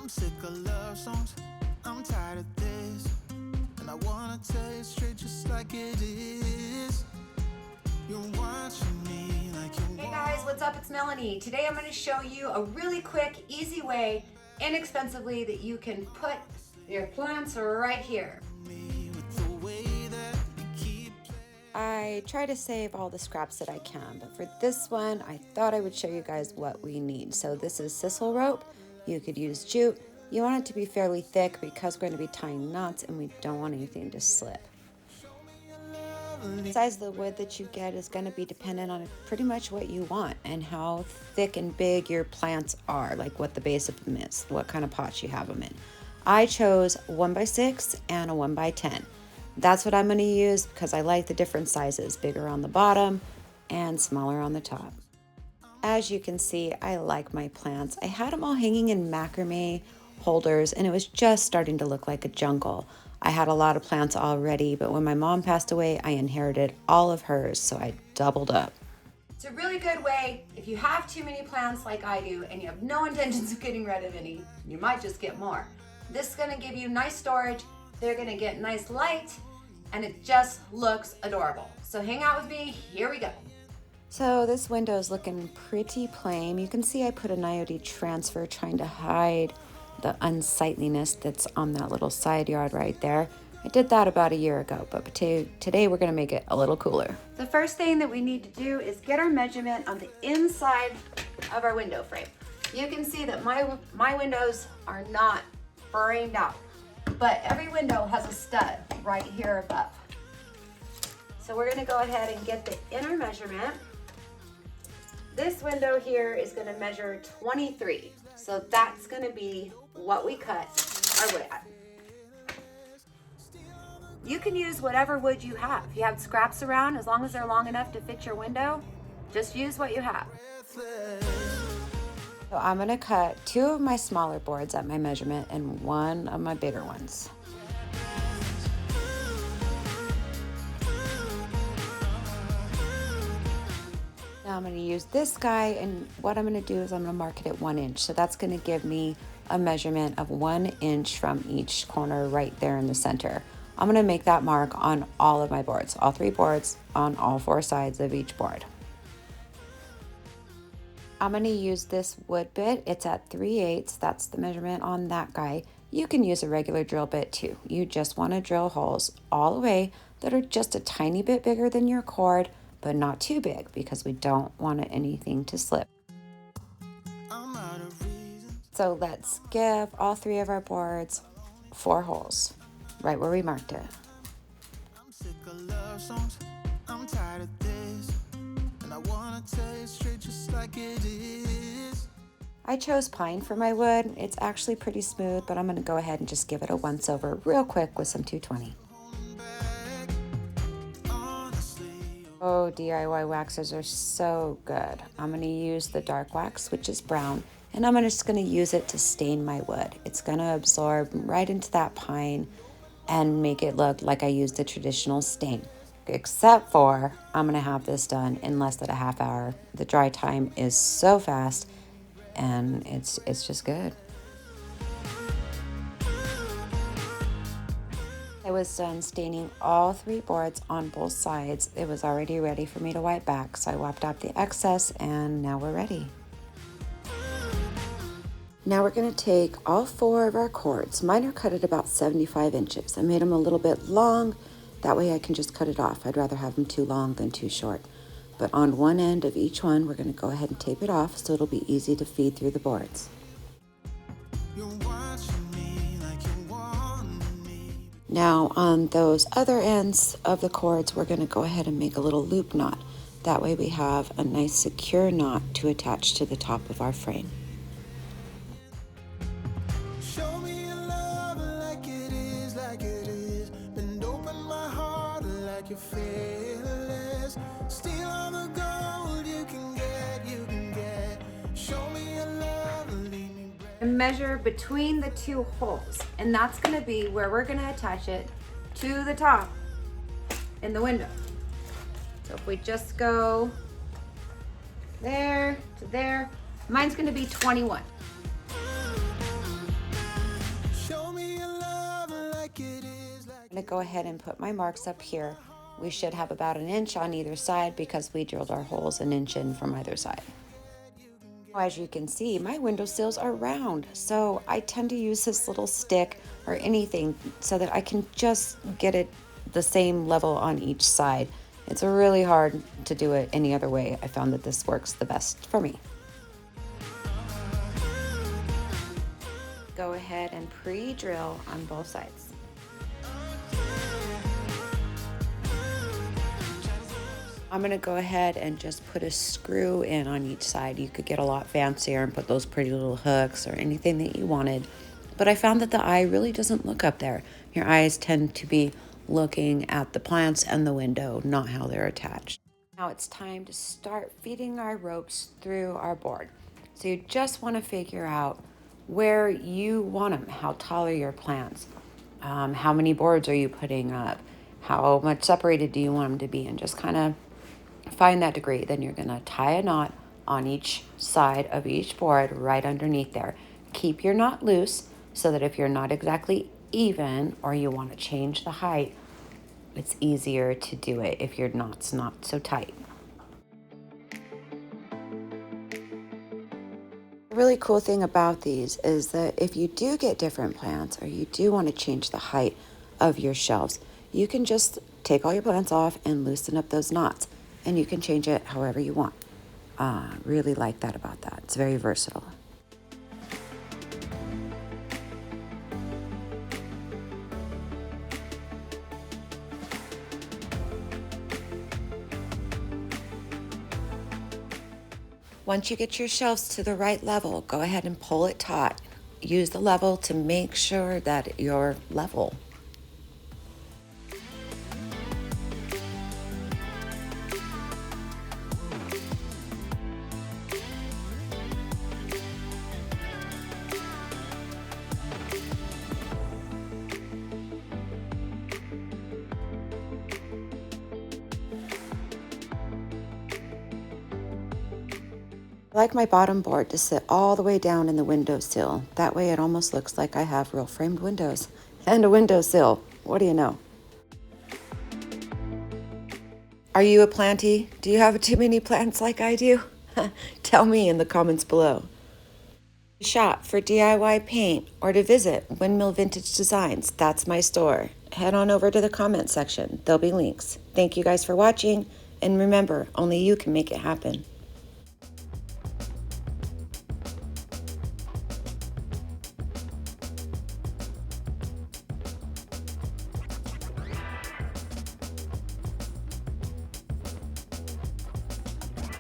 I'm sick of love songs, I'm tired of this, and I wanna tell you straight just like it is. You're watching me like you Hey guys, what's up? It's Melanie. Today I'm going to show you a really quick, easy way, inexpensively, that you can put your plants right here. I try to save all the scraps that I can, but for this one, I thought I would show you guys what we need. So this is sisal rope. You could use jute. You want it to be fairly thick because we're going to be tying knots and we don't want anything to slip. The size of the wood that you get is going to be dependent on pretty much what you want and how thick and big your plants are, like what the base of them is, what kind of pots you have them in. I chose 1x6 and a 1x10. That's what I'm going to use because I like the different sizes, bigger on the bottom and smaller on the top. As you can see, I like my plants. I had them all hanging in macrame holders and it was just starting to look like a jungle. I had a lot of plants already, but when my mom passed away, I inherited all of hers, so I doubled up. It's a really good way if you have too many plants like I do and you have no intentions of getting rid of any, you might just get more. This is going to give you nice storage, they're going to get nice light, and it just looks adorable. So hang out with me, here we go. So this window is looking pretty plain. You can see I put an IOD transfer trying to hide the unsightliness that's on that little side yard right there. I did that about a year ago, but today we're gonna make it a little cooler. The first thing that we need to do is get our measurement on the inside of our window frame. You can see that my windows are not framed out, but every window has a stud right here above. So we're gonna go ahead and get the inner measurement. This window here is gonna measure 23. So that's gonna be what we cut our wood at. You can use whatever wood you have. If you have scraps around, as long as they're long enough to fit your window, just use what you have. So I'm gonna cut 2 of my smaller boards at my measurement and 1 of my bigger ones. Now I'm going to use this guy, and what I'm going to do is I'm going to mark it at 1 inch. So that's going to give me a measurement of 1 inch from each corner right there in the center. I'm going to make that mark on all of my boards, all 3 boards on all 4 sides of each board. I'm going to use this wood bit. It's at 3/8. That's the measurement on that guy. You can use a regular drill bit too. You just want to drill holes all the way that are just a tiny bit bigger than your cord, but not too big because we don't want anything to slip. So let's give all 3 of our boards 4 holes, right where we marked it. I'm sick of love songs, I'm tired of this, and I wanna tell you straight just like it is. I chose pine for my wood. It's actually pretty smooth, but I'm gonna go ahead and just give it a once over real quick with some 220. Oh, DIY waxers are so good. I'm going to use the dark wax, which is brown, and I'm just going to use it to stain my wood. It's going to absorb right into that pine and make it look like I used a traditional stain. Except for, I'm going to have this done in less than a half hour. The dry time is so fast, and it's just good. I was done staining all 3 boards on both sides. It was already ready for me to wipe back, so I wiped off the excess and now we're ready. Now we're going to take all 4 of our cords. Mine are cut at about 75 inches. I made them a little bit long, that way I can just cut it off. I'd rather have them too long than too short. But on one end of each one, we're going to go ahead and tape it off so it'll be easy to feed through the boards. Now on those other ends of the cords, we're going to go ahead and make a little loop knot. That way we have a nice secure knot to attach to the top of our frame. Show me your love like it is. Bend open my heart like you're fearless. Steal all the gold you can get. Show me your love, leave me and measure between the 2 holes, and that's going to be where we're going to attach it to the top in the window. So if we just go there to there, mine's going to be 21. going to go ahead and put my marks up here. We should have about an inch on either side because we drilled our holes an inch in from either side. As you can see, my windowsills are round, so I tend to use this little stick or anything so that I can just get it the same level on each side. It's really hard to do it any other way. I found that this works the best for me. Go ahead and pre-drill on both sides. I'm going to go ahead and just put a screw in on each side. You could get a lot fancier and put those pretty little hooks or anything that you wanted. But I found that the eye really doesn't look up there. Your eyes tend to be looking at the plants and the window, not how they're attached. Now it's time to start feeding our ropes through our board. So you just want to figure out where you want them. How tall are your plants? How many boards are you putting up? How much separated do you want them to be? And just kind of find that degree. Then you're going to tie a knot on each side of each board right underneath there. Keep your knot loose so that if you're not exactly even or you want to change the height, it's easier to do it if your knot's not so tight. The really cool thing about these is that if you do get different plants or you do want to change the height of your shelves, you can just take all your plants off and loosen up those knots, and you can change it however you want. Really like that about that. It's very versatile. Once you get your shelves to the right level, go ahead and pull it taut. Use the level to make sure that you're level. I like my bottom board to sit all the way down in the windowsill. That way it almost looks like I have real framed windows and a windowsill. What do you know? Are you a planty? Do you have too many plants like I do? Tell me in the comments below. Shop for DIY paint or to visit Windmill Vintage Designs. That's my store. Head on over to the comment section. There'll be links. Thank you guys for watching. And remember, only you can make it happen.